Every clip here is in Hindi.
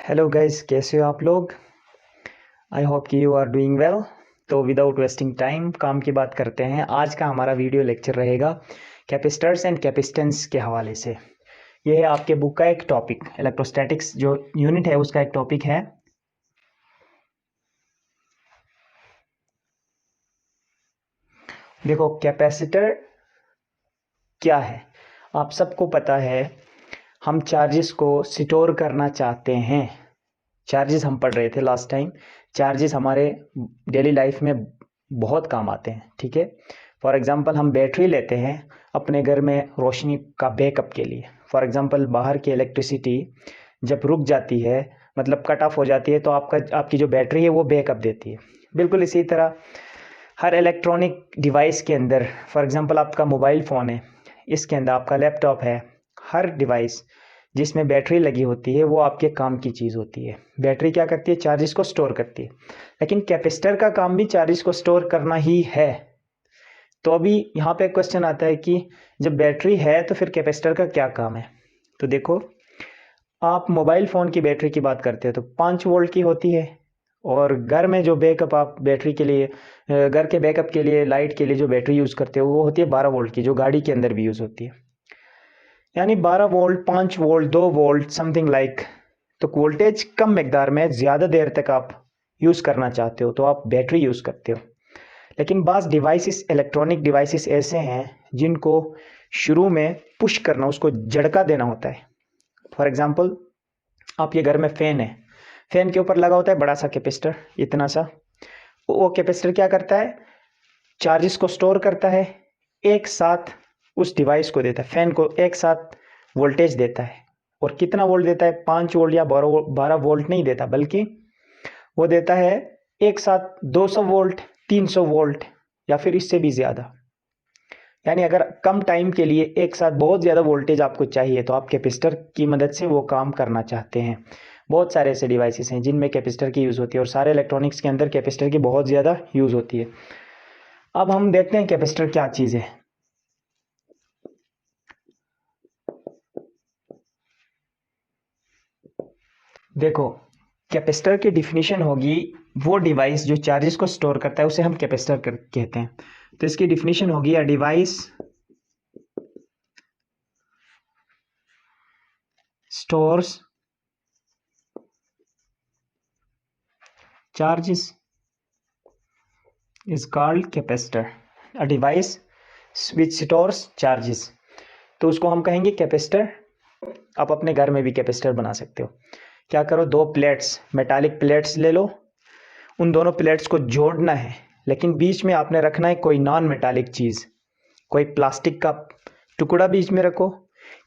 हेलो गाइस, कैसे हो आप लोग। आई होप कि यू आर डूइंग वेल। तो विदाउट वेस्टिंग टाइम काम की बात करते हैं। आज का हमारा वीडियो लेक्चर रहेगा कैपेसिटर्स एंड कैपेसिटेंस के हवाले से। ये है आपके बुक का एक टॉपिक, इलेक्ट्रोस्टैटिक्स जो यूनिट है उसका एक टॉपिक है। देखो, कैपेसिटर क्या है आप सबको पता है। हम चार्जेस को स्टोर करना चाहते हैं। चार्जेस हम पढ़ रहे थे लास्ट टाइम। चार्जेस हमारे डेली लाइफ में बहुत काम आते हैं, ठीक है। फॉर एग्जांपल हम बैटरी लेते हैं अपने घर में रोशनी का बैकअप के लिए। फॉर एग्जांपल बाहर की इलेक्ट्रिसिटी जब रुक जाती है, मतलब कट ऑफ हो जाती है, तो आपकी जो बैटरी है वो बैकअप देती है। बिल्कुल इसी तरह हर इलेक्ट्रॉनिक डिवाइस के अंदर, फॉर एग्जांपल आपका मोबाइल फ़ोन है, इसके अंदर आपका लैपटॉप है, हर डिवाइस जिसमें बैटरी लगी होती है वो आपके काम की चीज़ होती है। बैटरी क्या करती है? चार्जेस को स्टोर करती है। लेकिन कैपेसिटर का काम भी चार्जेस को स्टोर करना ही है। तो अभी यहाँ पे क्वेश्चन आता है कि जब बैटरी है तो फिर कैपेसिटर का क्या काम है। तो देखो, आप मोबाइल फ़ोन की बैटरी की बात करते हो तो 5 वोल्ट की होती है। और घर में जो बैकअप आप बैटरी के लिए घर के बैकअप के लिए लाइट के लिए जो बैटरी यूज़ करते हो वो होती है 12 वोल्ट की, जो गाड़ी के अंदर भी यूज़ होती है। यानी 12 volt, 5 volt, 2 volt, something like. तो वोल्टेज कम मकदार में ज़्यादा देर तक आप यूज़ करना चाहते हो तो आप बैटरी यूज़ करते हो। लेकिन बाज़ डिवाइसेस, इलेक्ट्रॉनिक डिवाइसेस ऐसे हैं जिनको शुरू में पुश करना, उसको झटका देना होता है। फॉर एग्जांपल आपके घर में फ़ैन है, फ़ैन के ऊपर लगा होता है बड़ा सा कैपेसिटर, इतना सा। वो कैपेसिटर क्या करता है? चार्जेस को स्टोर करता है, एक साथ उस डिवाइस को देता है, फ़ैन को एक साथ वोल्टेज देता है। और कितना वोल्ट देता है? 5 वोल्ट या 12 वोल्ट नहीं देता, बल्कि वो देता है एक साथ 200 वोल्ट, 300 वोल्ट, या फिर इससे भी ज़्यादा। यानी अगर कम टाइम के लिए एक साथ बहुत ज़्यादा वोल्टेज आपको चाहिए तो आप कैपेसिटर की मदद से वो काम करना चाहते हैं। बहुत सारे ऐसे डिवाइसेस हैं जिनमें कैपेसिटर की यूज़ होती है, और सारे इलेक्ट्रॉनिक्स के अंदर कैपेसिटर की बहुत ज़्यादा यूज़ होती है। अब हम देखते हैं कैपेसिटर क्या चीज़ है। देखो, कैपेसिटर की डिफिनीशन होगी वो डिवाइस जो चार्जेस को स्टोर करता है उसे हम कैपेसिटर कहते हैं। तो इसकी डिफिनीशन होगी a device stores charges is called capacitor. A device which stores charges, तो उसको हम कहेंगे कैपेसिटर। आप अपने घर में भी कैपेसिटर बना सकते हो। क्या करो, दो प्लेट्स, मेटालिक प्लेट्स ले लो, उन दोनों प्लेट्स को जोड़ना है, लेकिन बीच में आपने रखना है कोई नॉन मेटालिक चीज़। कोई प्लास्टिक का टुकड़ा बीच में रखो,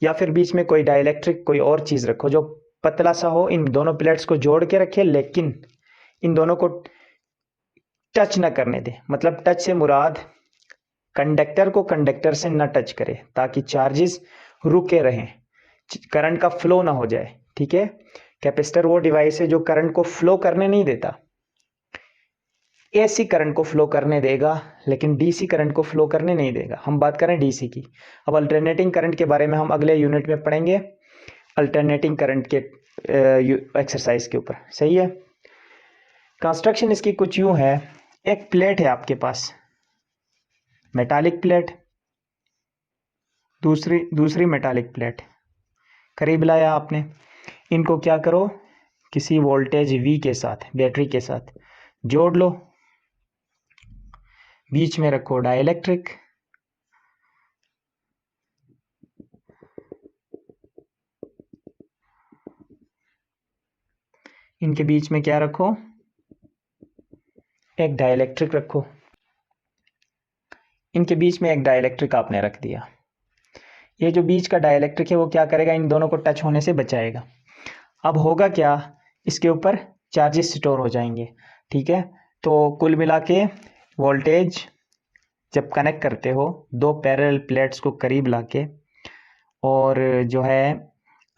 या फिर बीच में कोई डाइलेक्ट्रिक कोई और चीज़ रखो जो पतला सा हो। इन दोनों प्लेट्स को जोड़ के रखे, लेकिन इन दोनों को टच न करने दे। मतलब टच से मुराद कंडक्टर को कंडक्टर से न टच करे, ताकि चार्जेस रुके रहें, करंट का फ्लो ना हो जाए, ठीक है। कैपेसिटर वो डिवाइस है जो करंट को फ्लो करने नहीं देता। एसी करंट को फ्लो करने देगा, लेकिन डीसी करंट को फ्लो करने नहीं देगा। हम बात करें डीसी की। अब अल्टरनेटिंग करंट के बारे में हम अगले यूनिट में पढ़ेंगे, अल्टरनेटिंग करंट के एक्सरसाइज के ऊपर, सही है। कंस्ट्रक्शन इसकी कुछ यूं है। एक प्लेट है आपके पास, मेटालिक प्लेट, दूसरी दूसरी मेटालिक प्लेट, करीब लाया आपने। इनको क्या करो, किसी वोल्टेज V के साथ, बैटरी के साथ जोड़ लो। बीच में रखो डाइलेक्ट्रिक, इनके बीच में क्या रखो? एक डाइलेक्ट्रिक रखो। इनके बीच में एक डाइलेक्ट्रिक आपने रख दिया। ये जो बीच का डाइलेक्ट्रिक है वो क्या करेगा? इन दोनों को टच होने से बचाएगा। अब होगा क्या? इसके ऊपर चार्जेस स्टोर हो जाएंगे, ठीक है। तो कुल मिला के वोल्टेज जब कनेक्ट करते हो दो पैरेलल प्लेट्स को करीब लाके, और जो है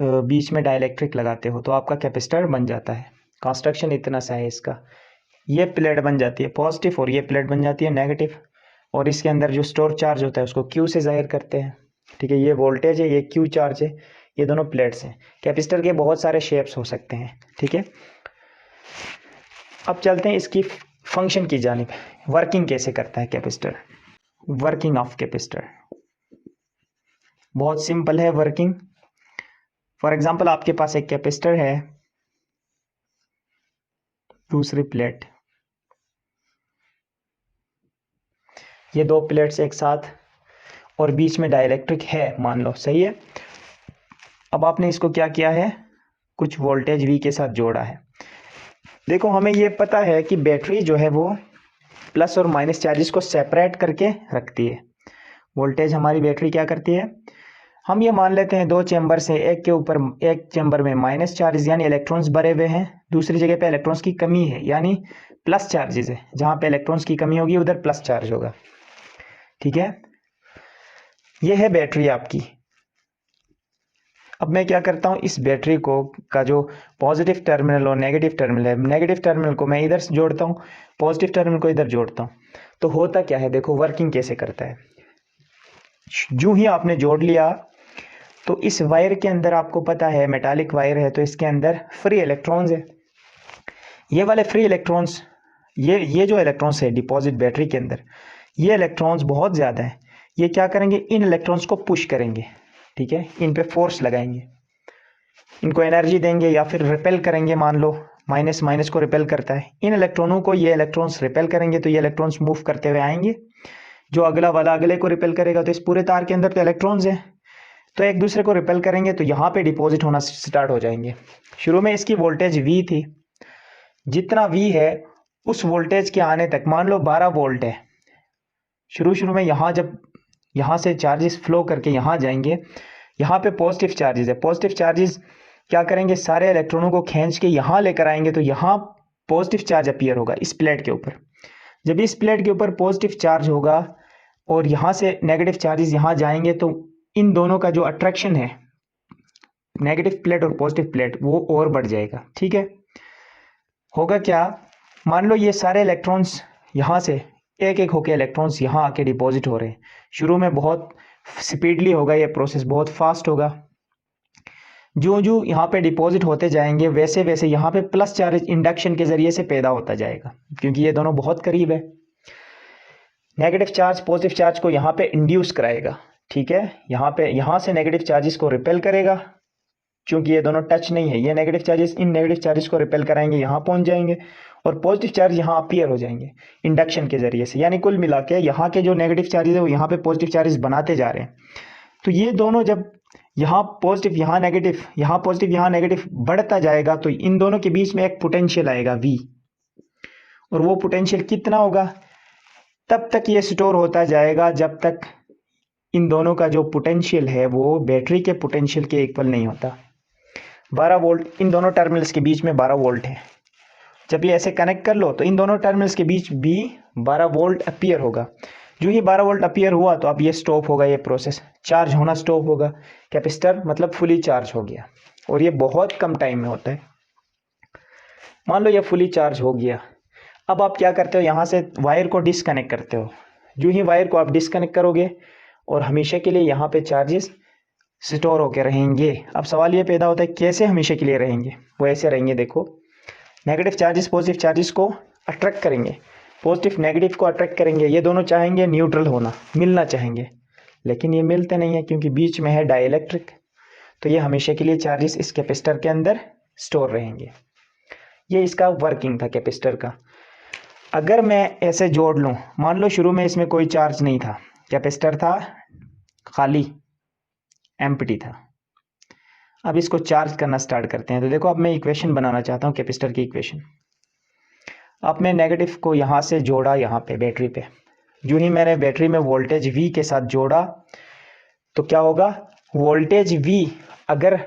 बीच में डाइलेक्ट्रिक लगाते हो, तो आपका कैपेसिटर बन जाता है। कंस्ट्रक्शन इतना सा है इसका। ये प्लेट बन जाती है पॉजिटिव और ये प्लेट बन जाती है नेगेटिव, और इसके अंदर जो स्टोर चार्ज होता है उसको Q से जाहिर करते हैं, ठीक है। ये वोल्टेज है, ये Q चार्ज है। ये दोनों प्लेट्स हैं। कैपेसिटर के बहुत सारे शेप्स हो सकते हैं, ठीक है। अब चलते हैं इसकी फंक्शन की जानिब, वर्किंग कैसे करता है कैपेसिटर। वर्किंग ऑफ कैपेसिटर बहुत सिंपल है। वर्किंग, फॉर एग्जांपल आपके पास एक कैपेसिटर है, दूसरी प्लेट, ये दो प्लेट्स एक साथ और बीच में डाइलेक्ट्रिक है मान लो, सही है। अब आपने इसको क्या किया है, कुछ वोल्टेज V के साथ जोड़ा है। देखो हमें ये पता है कि बैटरी जो है वो प्लस और माइनस चार्जेस को सेपरेट करके रखती है। वोल्टेज हमारी बैटरी क्या करती है, हम ये मान लेते हैं दो चैम्बर से एक के ऊपर एक चैम्बर में माइनस चार्जेस यानी इलेक्ट्रॉन्स भरे हुए हैं, दूसरी जगह पे इलेक्ट्रॉन्स की कमी है यानी प्लस चार्जेस है। जहाँ पे इलेक्ट्रॉन्स की कमी होगी उधर प्लस चार्ज होगा, ठीक है। ये है बैटरी आपकी। अब मैं क्या करता हूँ, इस बैटरी को का जो पॉजिटिव टर्मिनल और नेगेटिव टर्मिनल है, नेगेटिव टर्मिनल को मैं इधर जोड़ता हूँ, पॉजिटिव टर्मिनल को इधर जोड़ता हूँ। तो होता क्या है, देखो वर्किंग कैसे करता है। जो ही आपने जोड़ लिया तो इस वायर के अंदर आपको पता है मेटालिक वायर है, तो इसके अंदर फ्री इलेक्ट्रॉन्स है। ये वाले फ्री इलेक्ट्रॉन्स, ये जो इलेक्ट्रॉन्स है डिपॉजिट बैटरी के अंदर, ये इलेक्ट्रॉन्स बहुत ज़्यादा है। ये क्या करेंगे, इन इलेक्ट्रॉन्स को पुश करेंगे, ठीक है, इन पे फोर्स लगाएंगे, इनको एनर्जी देंगे या फिर रिपेल करेंगे। मान लो माइनस माइनस को रिपेल करता है, इन इलेक्ट्रॉनों को ये इलेक्ट्रॉन्स रिपेल करेंगे, तो ये इलेक्ट्रॉन्स मूव करते हुए आएंगे। जो अगला वाला अगले को रिपेल करेगा, तो इस पूरे तार के अंदर तो इलेक्ट्रॉन्स हैं, तो एक दूसरे को रिपेल करेंगे तो यहाँ पे डिपॉजिट होना स्टार्ट हो जाएंगे। शुरू में इसकी वोल्टेज V थी, जितना V है उस वोल्टेज के आने तक, मान लो 12 वोल्ट है, शुरू में यहाँ जब यहाँ से चार्जेस फ्लो करके यहाँ जाएंगे, यहाँ पे पॉजिटिव चार्जेस है, पॉजिटिव चार्जेस क्या करेंगे, सारे इलेक्ट्रॉनों को खींच के यहाँ लेकर आएंगे, तो यहाँ पॉजिटिव चार्ज अपीयर होगा इस प्लेट के ऊपर। जब इस प्लेट के ऊपर पॉजिटिव चार्ज होगा और यहाँ से नेगेटिव चार्जेस यहाँ जाएंगे, तो इन दोनों का जो अट्रैक्शन है, नेगेटिव प्लेट और पॉजिटिव प्लेट, वो और बढ़ जाएगा, ठीक है। होगा क्या, मान लो ये सारे इलेक्ट्रॉन्स यहाँ से एक एक होके इलेक्ट्रॉन्स यहाँ आके डिपॉजिट हो रहे हैं। शुरू में बहुत स्पीडली होगा ये प्रोसेस, बहुत फास्ट होगा। जो जो यहाँ पे डिपॉजिट होते जाएंगे वैसे वैसे यहाँ पे प्लस चार्ज इंडक्शन के जरिए से पैदा होता जाएगा, क्योंकि ये दोनों बहुत करीब है। नेगेटिव चार्ज पॉजिटिव चार्ज को यहाँ पे इंड्यूस कराएगा, ठीक है, यहाँ से नेगेटिव चार्जेस को रिपेल करेगा, क्योंकि ये दोनों टच नहीं है। ये नेगेटिव चार्जेस इन नेगेटिव चार्जेस को रिपेल कराएंगे, यहाँ पहुंच जाएंगे, और पॉजिटिव चार्ज यहाँ अपीयर हो जाएंगे इंडक्शन के जरिए से। यानी कुल मिला के यहाँ के जो नेगेटिव चार्जेस है वो यहाँ पे पॉजिटिव चार्जेस बनाते जा रहे हैं। तो ये दोनों जब यहाँ पॉजिटिव यहाँ नेगेटिव, यहाँ पॉजिटिव यहाँ नेगेटिव बढ़ता जाएगा, तो इन दोनों के बीच में एक पोटेंशियल आएगा V, और वो पोटेंशियल कितना होगा, तब तक ये स्टोर होता जाएगा जब तक इन दोनों का जो पोटेंशियल है वो बैटरी के पोटेंशियल के इक्वल नहीं होता। 12 वोल्ट इन दोनों टर्मिनल्स के बीच में 12 वोल्ट है। जब ये ऐसे कनेक्ट कर लो तो इन दोनों टर्मिनल्स के बीच भी 12 वोल्ट अपीयर होगा। जो ही 12 वोल्ट अपीयर हुआ तो अब ये स्टॉप होगा, ये प्रोसेस चार्ज होना स्टॉप होगा। कैपेसिटर मतलब फुली चार्ज हो गया, और ये बहुत कम टाइम में होता है। मान लो ये फुली चार्ज हो गया, अब आप क्या करते हो, यहाँ से वायर को डिसकनेक्ट करते हो। जो ही वायर को आप डिसकनेक्ट करोगे और हमेशा के लिए यहाँ पे चार्जेस स्टोर होकर रहेंगे। अब सवाल ये पैदा होता है कैसे हमेशा के लिए रहेंगे। वो ऐसे रहेंगे, देखो, नेगेटिव चार्जेस पॉजिटिव चार्जेस को अट्रैक्ट करेंगे, पॉजिटिव नेगेटिव को अट्रैक्ट करेंगे। ये दोनों चाहेंगे न्यूट्रल होना, मिलना चाहेंगे, लेकिन ये मिलते नहीं है क्योंकि बीच में है डाइलेक्ट्रिक। तो ये हमेशा के लिए चार्जेस इस कैपेसिटर के अंदर स्टोर रहेंगे। ये इसका वर्किंग था कैपेसिटर का। अगर मैं ऐसे जोड़ लूँ, मान लो शुरू में इसमें कोई चार्ज नहीं था, कैपेसिटर था खाली, एम्प्टी था। अब इसको चार्ज करना स्टार्ट करते हैं। तो देखो अब मैं इक्वेशन बनाना चाहता हूँ कैपेसिटर की इक्वेशन। अब मैं नेगेटिव को यहाँ से जोड़ा यहाँ पे बैटरी पे, जो ही मैंने बैटरी में वोल्टेज V के साथ जोड़ा तो क्या होगा, वोल्टेज V अगर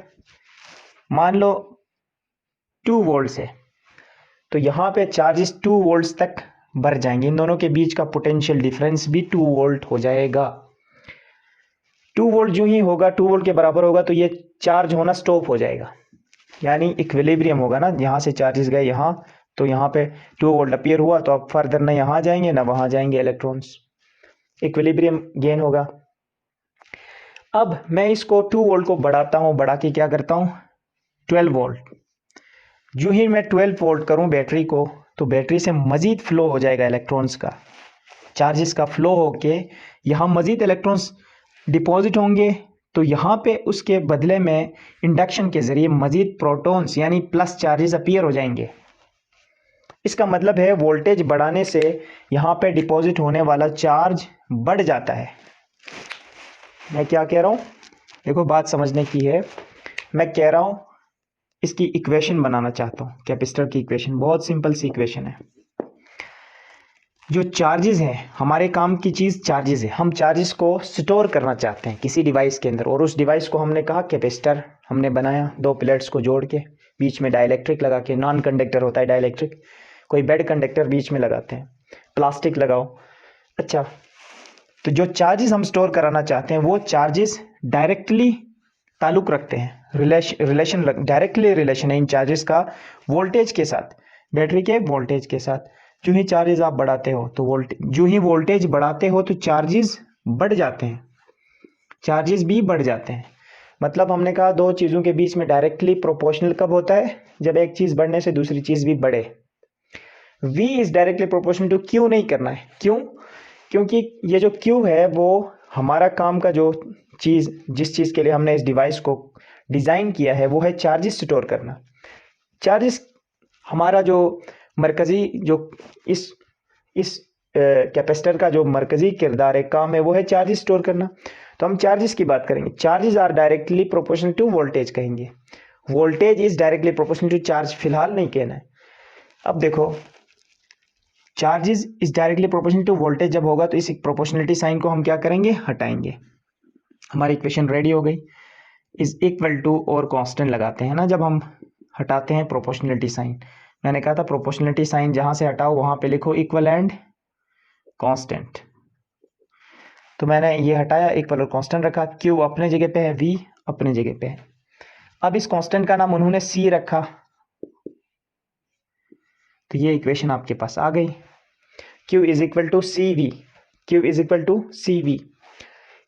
मान लो 2 वोल्ट है तो यहाँ पे चार्जेस 2 वोल्ट तक बढ़ जाएंगे। इन दोनों के बीच का पोटेंशियल डिफरेंस भी 2 वोल्ट हो जाएगा। 2 वोल्ट जो ही होगा 2 वोल्ट के बराबर होगा तो ये चार्ज होना स्टॉप हो जाएगा, यानी इक्विलिब्रियम होगा ना। यहाँ से चार्जेस गए यहाँ, तो यहाँ पे 2 वोल्ट अपीयर हुआ तो अब फर्दर ना यहाँ जाएंगे ना वहाँ जाएंगे इलेक्ट्रॉन्स, इक्विलिब्रियम गेन होगा। अब मैं इसको 2 वोल्ट को बढ़ाता हूँ, बढ़ा के क्या करता हूँ 12 वोल्ट। जो ही मैं 12 वोल्ट करूँ बैटरी को, तो बैटरी से मज़ीद फ्लो हो जाएगा इलेक्ट्रॉन्स का, चार्जेस का फ्लो होके यहाँ मज़ीद इलेक्ट्रॉन्स डिपॉजिट होंगे। तो यहाँ पे उसके बदले में इंडक्शन के ज़रिए मज़ीद प्रोटॉन्स यानी प्लस चार्जेस अपीयर हो जाएंगे। इसका मतलब है वोल्टेज बढ़ाने से यहाँ पे डिपॉजिट होने वाला चार्ज बढ़ जाता है। मैं क्या कह रहा हूँ, देखो बात समझने की है। मैं कह रहा हूँ इसकी इक्वेशन बनाना चाहता हूँ, कैपेसिटर की इक्वेशन, बहुत सिंपल सी इक्वेशन है। जो चार्जेस हैं, हमारे काम की चीज़ चार्जेस है। हम चार्जेस को स्टोर करना चाहते हैं किसी डिवाइस के अंदर, और उस डिवाइस को हमने कहा कैपेसिटर हमने बनाया, दो प्लेट्स को जोड़ के बीच में डाइलेक्ट्रिक लगा के, नॉन कंडक्टर होता है डाइलेक्ट्रिक, कोई बेड कंडक्टर बीच में लगाते हैं, प्लास्टिक लगाओ। अच्छा, तो जो चार्जेस हम स्टोर कराना चाहते हैं वो चार्जेस डायरेक्टली ताल्लुक़ रखते हैं, रिलेशन डायरेक्टली रिलेशन है इन चार्जेस का वोल्टेज के साथ, बैटरी के वोल्टेज के साथ। जो ही चार्जेस आप बढ़ाते हो तो जो ही वोल्टेज बढ़ाते हो तो चार्जेस बढ़ जाते हैं, चार्जेस भी बढ़ जाते हैं। मतलब हमने कहा दो चीज़ों के बीच में डायरेक्टली प्रोपोर्शनल कब होता है, जब एक चीज़ बढ़ने से दूसरी चीज़ भी बढ़े। V is directly proportional to Q नहीं करना है। क्यों? क्योंकि ये जो Q है वो हमारा काम का जो चीज़, जिस चीज़ के लिए हमने इस डिवाइस को डिज़ाइन किया है वो है चार्जेस स्टोर करना। चार्जेस हमारा जो मरकज़ी, जो इस कैपेसिटर का जो मरकज़ी किरदार है, काम है, वो है चार्जेस स्टोर करना। तो हम चार्जेस की बात करेंगे। Charges are directly proportional to voltage कहेंगे, voltage is directly proportional to charge फिलहाल नहीं कहना है। अब देखो, charges is directly proportional to voltage जब होगा तो इस प्रोपोर्शनलिटी साइन को हम क्या करेंगे, हटाएंगे। हमारी इक्वेशन रेडी हो गई। इज इक्वल टू और कांस्टेंट लगाते हैं ना जब हम हटाते हैं प्रोपोर्शनलिटी साइन। मैंने कहा था प्रोपोर्शनलिटी साइन जहां से हटाओ वहां पे लिखो इक्वल एंड कांस्टेंट। तो मैंने ये हटाया, इक्वल और कांस्टेंट रखा। क्यू अपने जगह पे है, वी अपने जगह पे है। अब इस कांस्टेंट का नाम उन्होंने सी रखा, तो ये इक्वेशन आपके पास आ गई। Q is equal to C V, Q is equal to C V.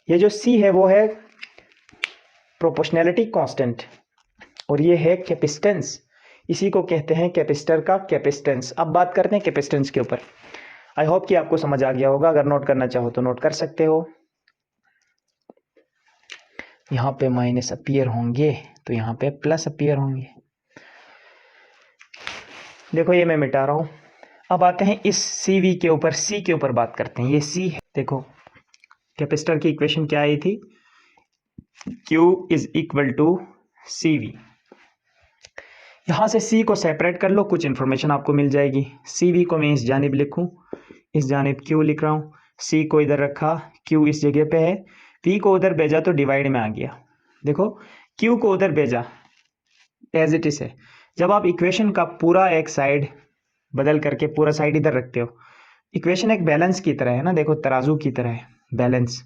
ये जो C है वो है प्रोपोर्शनैलिटी कांस्टेंट और ये है कैपेसिटेंस। इसी को कहते हैं कैपेसिटर का कैपेसिटेंस। अब बात करते हैं कैपेसिटेंस के ऊपर। आई होप कि आपको समझ आ गया होगा। अगर नोट करना चाहो तो नोट कर सकते हो। यहाँ पे माइनस अपीयर होंगे तो यहाँ पे प्लस अपीयर होंगे। देखो ये मैं मिटा रहा हूँ। अब आते हैं इस सी वी के ऊपर, सी के ऊपर बात करते हैं। ये सी है, देखो कैपेसिटर की इक्वेशन क्या आई थी, Q is equal to C V. यहाँ से C को सेपरेट कर लो, कुछ इन्फॉर्मेशन आपको मिल जाएगी। सी वी को मैं इस जानिब लिखूँ, इस जानिब Q लिख रहा हूँ। C को इधर रखा, Q इस जगह पे है, V को उधर भेजा तो डिवाइड में आ गया। देखो Q को उधर भेजा एज इट इज है। जब आप इक्वेशन का पूरा एक साइड बदल करके पूरा साइड इधर रखते हो, इक्वेशन एक बैलेंस की तरह है ना, देखो तराजू की तरह है, बैलेंस।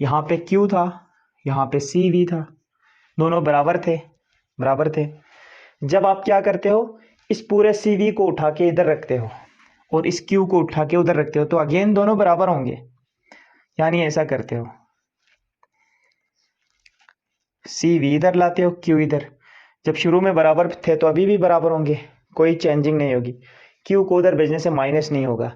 यहाँ पे Q था, यहाँ पे सी वी था, दोनों बराबर थे, बराबर थे। जब आप क्या करते हो, इस पूरे सी वी को उठा के इधर रखते हो और इस Q को उठा के उधर रखते हो तो अगेन दोनों बराबर होंगे। यानी ऐसा करते हो, सी वी इधर लाते हो, Q इधर। जब शुरू में बराबर थे तो अभी भी बराबर होंगे, कोई चेंजिंग नहीं होगी। Q को उधर भेजने से माइनस नहीं होगा।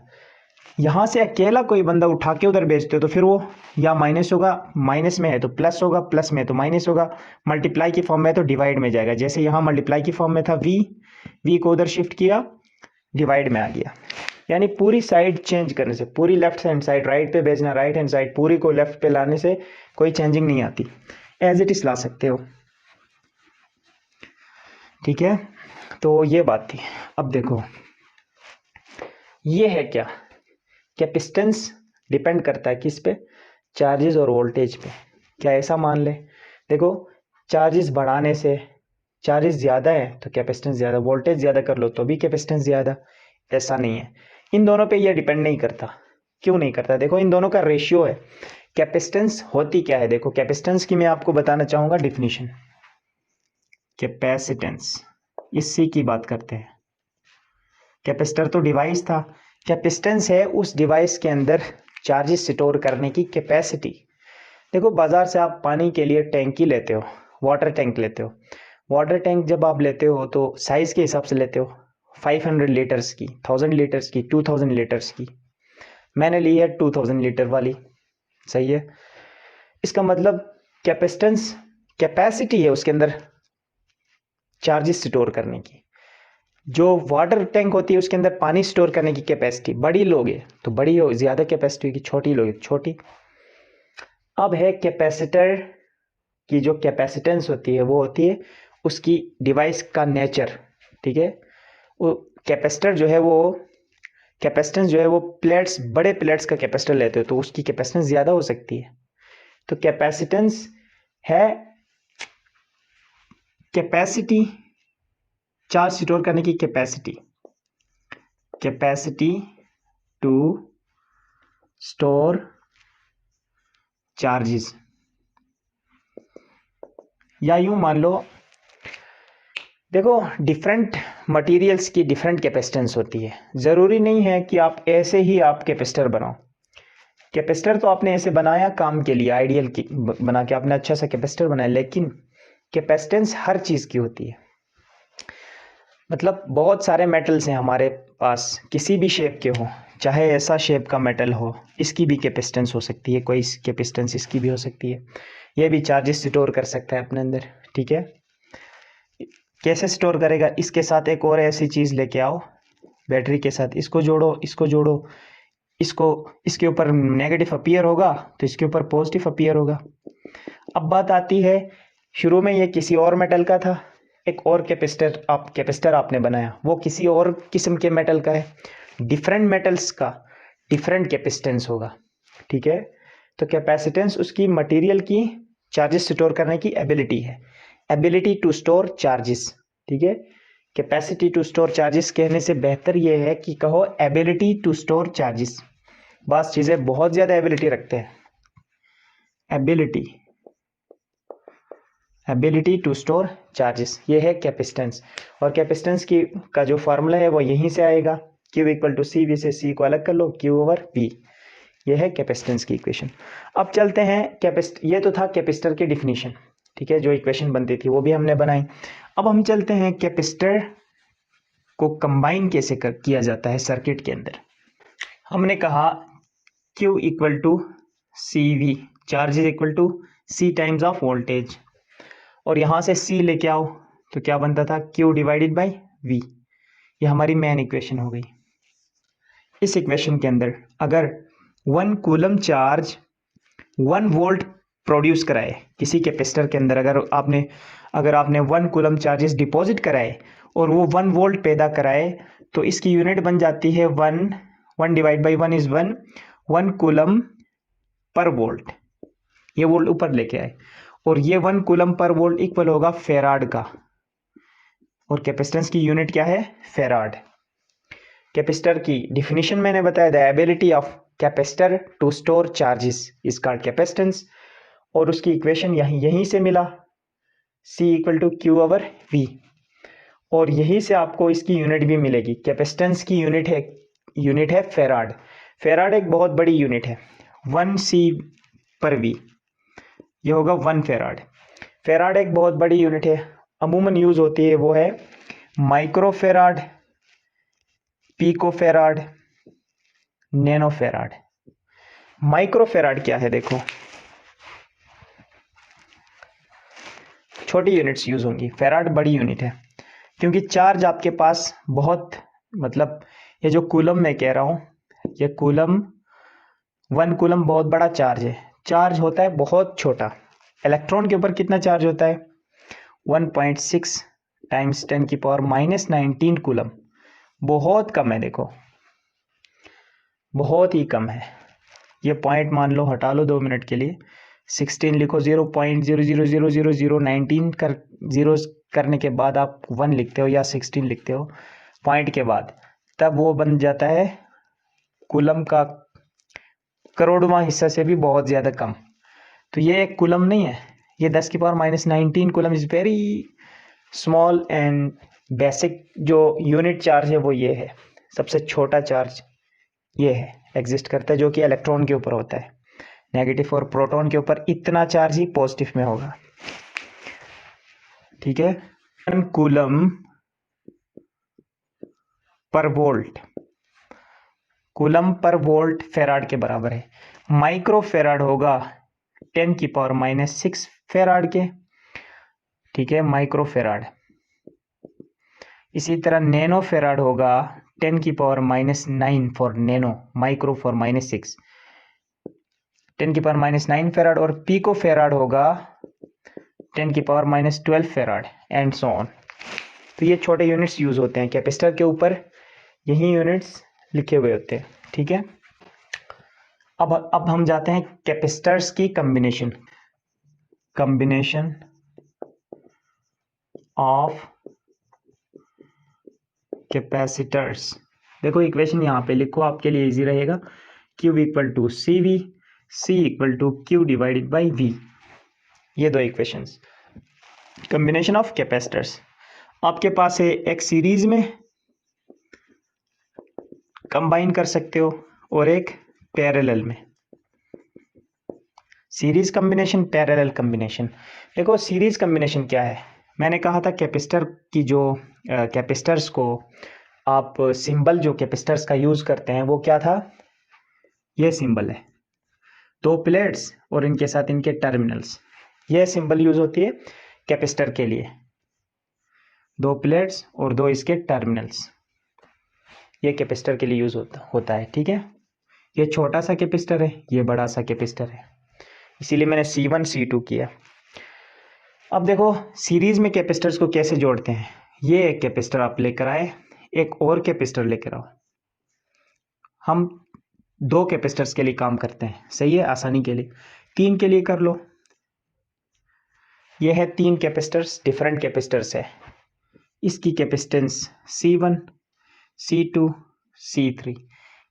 यहाँ से अकेला कोई बंदा उठा के उधर भेजते हो तो फिर वो या माइनस होगा, माइनस में है तो प्लस होगा, प्लस में है तो माइनस होगा, मल्टीप्लाई की फॉर्म में है तो डिवाइड में जाएगा। जैसे यहाँ मल्टीप्लाई की फॉर्म में था वी को उधर शिफ्ट किया, डिवाइड में आ गया। यानी पूरी साइड चेंज करने से, पूरी लेफ्ट हैंड साइड राइट पे भेजना, राइट हैंड साइड पूरी को लेफ्ट पे लाने से कोई चेंजिंग नहीं आती, एज इट इज ला सकते हो। ठीक है, तो ये बात थी। अब देखो ये है क्या, कैपेसिटेंस डिपेंड करता है किस पे, चार्जेस और वोल्टेज पे। क्या ऐसा मान ले, देखो चार्जेस बढ़ाने से, चार्जेस ज़्यादा है तो कैपेसिटेंस ज़्यादा, वोल्टेज ज़्यादा कर लो तो भी कैपेसिटेंस ज़्यादा। ऐसा नहीं है, इन दोनों पे ये डिपेंड नहीं करता। क्यों नहीं करता, देखो इन दोनों का रेशियो है। कैपेसिटेंस होती क्या है, देखो कैपेसिटेंस की मैं आपको बताना चाहूँगा डिफिनीशन। कैपेसिटेंस, इसी की बात करते हैं। कैपेसिटर तो डिवाइस था, कैपेसिटेंस है उस डिवाइस के अंदर चार्जेस स्टोर करने की कैपेसिटी। देखो बाजार से आप पानी के लिए टैंकी लेते हो, वाटर टैंक लेते हो। वाटर टैंक जब आप लेते हो तो साइज के हिसाब से लेते हो, 500 लीटर्स की, 1000 लीटर्स की, 2000 लीटर्स की। मैंने ली है 2000 लीटर वाली, सही है। इसका मतलब कैपेसिटेंस, कैपेसिटी है उसके अंदर चार्जेस स्टोर करने की। जो वाटर टैंक होती है उसके अंदर पानी स्टोर करने की कैपेसिटी, बड़ी लोगे तो बड़ी हो, ज़्यादा कैपेसिटी होगी, छोटी लोगे तो छोटी। अब है कैपेसिटर की जो कैपेसिटेंस होती है वो होती है उसकी डिवाइस का नेचर, ठीक है। वो कैपेसिटर जो है वो कैपेसिटेंस जो है वो प्लेट्स, बड़े प्लेट्स का कैपेसिटर लेते हो तो उसकी कैपेसिटेंस ज़्यादा हो सकती है। तो कैपेसिटेंस है कैपेसिटी, चार्ज स्टोर करने की capacity, capacity to store charges. या यूं मान लो, देखो डिफरेंट मटेरियल्स की डिफरेंट कैपेसिटेंस होती है। ज़रूरी नहीं है कि आप ऐसे ही आप कैपेसिटर बनाओ। कैपेसिटर तो आपने ऐसे बनाया काम के लिए, आइडियल की बना के आपने अच्छा सा कैपेसिटर बनाया, लेकिन कैपेसिटेंस हर चीज़ की होती है। मतलब बहुत सारे मेटल्स हैं हमारे पास, किसी भी शेप के हो, चाहे ऐसा शेप का मेटल हो, इसकी भी कैपेसिटेंस हो सकती है, कोई कैपेसिटेंस इसकी भी हो सकती है। ये भी चार्जेस स्टोर कर सकता है अपने अंदर, ठीक है। कैसे स्टोर करेगा, इसके साथ एक और ऐसी चीज़ लेके आओ, बैटरी के साथ इसको जोड़ो, इसको जोड़ो, इसको, इसके ऊपर नेगेटिव अपीयर होगा तो इसके ऊपर पॉजिटिव अपीयर होगा। अब बात आती है, शुरू में ये किसी और मेटल का था, एक और कैपेसिटर आपने बनाया, वो किसी और किस्म के मेटल का है। डिफरेंट मेटल्स का डिफरेंट कैपेसिटेंस होगा, ठीक है। तो कैपेसिटेंस उसकी मटेरियल की चार्जेस स्टोर करने की एबिलिटी है, एबिलिटी टू स्टोर चार्जेस, ठीक है। कैपेसिटी टू स्टोर चार्जेस कहने से बेहतर ये है कि कहो एबिलिटी टू स्टोर चार्जेस। बस चीज़ें बहुत ज़्यादा एबिलिटी रखते हैं, ability, ability to store charges, ये है कैपेसिटेंस। और कैपेसिटेंस की का जो फार्मूला है वो यहीं से आएगा, Q equal to C V, से सी को अलग कर लो, Q ओवर V। ये है कैपेसिटेंस की इक्वेशन। अब चलते हैं ये तो था कैपेसिटर की डिफिनीशन, ठीक है, जो इक्वेशन बनती थी वो भी हमने बनाई। अब हम चलते हैं कैपेसिटर को कंबाइन कैसे किया जाता है सर्किट के अंदर। हमने कहा Q equal to C V, charge is equal to C times of voltage, और यहाँ से C लेके आओ तो क्या बनता था, Q डिवाइडेड बाई V। ये हमारी मेन इक्वेशन हो गई। इस इक्वेशन के अंदर अगर 1 कूलम चार्ज 1 वोल्ट प्रोड्यूस कराए किसी कैपेसिटर के अंदर, अगर आपने 1 कूलम चार्जेस डिपॉजिट कराए और वो 1 वोल्ट पैदा कराए तो इसकी यूनिट बन जाती है 1 divide by 1 is 1 coulomb per volt. ये वोल्ट ऊपर लेके आए, और ये 1 कूलम पर वोल्ट इक्वल होगा फेराड का, और कैपेसिटेंस की यूनिट क्या है, फेराड। कैपेसिटर की डिफिनीशन मैंने बताया, the ability of capacitor to store charges is called capacitance, और उसकी इक्वेशन यहीं से मिला, C equal to Q over V, और यहीं से आपको इसकी यूनिट भी मिलेगी। कैपेसिटेंस की यूनिट है फेराड। फेराड एक बहुत बड़ी यूनिट है, 1 C पर V, ये होगा 1 फेराड। फेराड एक बहुत बड़ी यूनिट है, अमूमन यूज होती है, वो है micro farad, pico farad, nano farad. Micro farad क्या है, देखो छोटी यूनिट्स यूज होंगी, फेराड बड़ी यूनिट है, क्योंकि चार्ज आपके पास बहुत, मतलब ये जो कूलम मैं कह रहा हूं, ये कूलम 1 कूलम बहुत बड़ा चार्ज है, चार्ज होता है बहुत छोटा। इलेक्ट्रॉन के ऊपर कितना चार्ज होता है, 1.6 टाइम्स 10 की पावर -19 कूलम, बहुत कम है, देखो बहुत ही कम है। ये पॉइंट मान लो हटा लो 2 मिनट के लिए, 16 लिखो, 0.00000019 कर जीरो करने के बाद आप 1 लिखते हो या 16 लिखते हो पॉइंट के बाद, तब वो बन जाता है कूलम का करोड़वां हिस्सा से भी बहुत ज़्यादा कम। तो ये एक कूलम नहीं है, ये 10 की power -19 coulomb is very small and basic. जो यूनिट चार्ज है वो ये है, सबसे छोटा चार्ज ये है एग्जिस्ट करता है, जो कि इलेक्ट्रॉन के ऊपर होता है, नेगेटिव, और प्रोटॉन के ऊपर इतना चार्ज ही पॉजिटिव में होगा। ठीक है, 1 coulomb per volt, coulomb per volt farad के बराबर है। माइक्रो फेराड होगा 10⁻⁻6 फेराड के। ठीक है, माइक्रो फेराड। इसी तरह नैनो फेराड होगा 10⁻⁻9 for nano, micro for -6, 10⁻⁻9 farad. और पीको फेराड होगा 10⁻⁻12 फेराड एंड सो ऑन। तो ये छोटे यूनिट्स यूज होते हैं कैपेसिटर के ऊपर, यही यूनिट्स लिखे हुए होते हैं। ठीक है, अब हम जाते हैं कैपेसिटर्स की कॉम्बिनेशन ऑफ कैपेसिटर्स। देखो इक्वेशन यहाँ पे लिखो, आपके लिए इजी रहेगा। Q = CV, C = Q divided by V। ये दो इक्वेशंस, कॉम्बिनेशन ऑफ कैपेसिटर्स। आपके पास है एक सीरीज में कंबाइन कर सकते हो और एक पैरेलल में। Series combination, parallel combination. देखो सीरीज कॉम्बिनेशन क्या है, मैंने कहा था कैपेसिटर की जो कैपेसिटर्स को आप सिंबल जो कैपेसिटर्स का यूज करते हैं वो क्या था, ये सिंबल है, 2 प्लेट्स और इनके साथ इनके टर्मिनल्स। ये सिंबल यूज होती है कैपेसिटर के लिए, 2 प्लेट्स और 2 इसके टर्मिनल्स, ये कैपेसिटर के लिए यूज होता है। ठीक है, ये छोटा सा कैपेसिटर है, ये बड़ा सा कैपेसिटर है, इसीलिए मैंने C1 C2 किया। अब देखो सीरीज में कैपेसिटर्स को कैसे जोड़ते हैं। ये एक कैपेसिटर आप लेकर आए, एक और कैपेसिटर लेकर आओ, हम 2 कैपेसिटर्स के लिए काम करते हैं, सही है, आसानी के लिए। 3 के लिए कर लो, ये है 3 कैपेसिटर्स, डिफरेंट कैपेसिटर्स है। इसकी कैपेसिटेंस C1, C2, C3।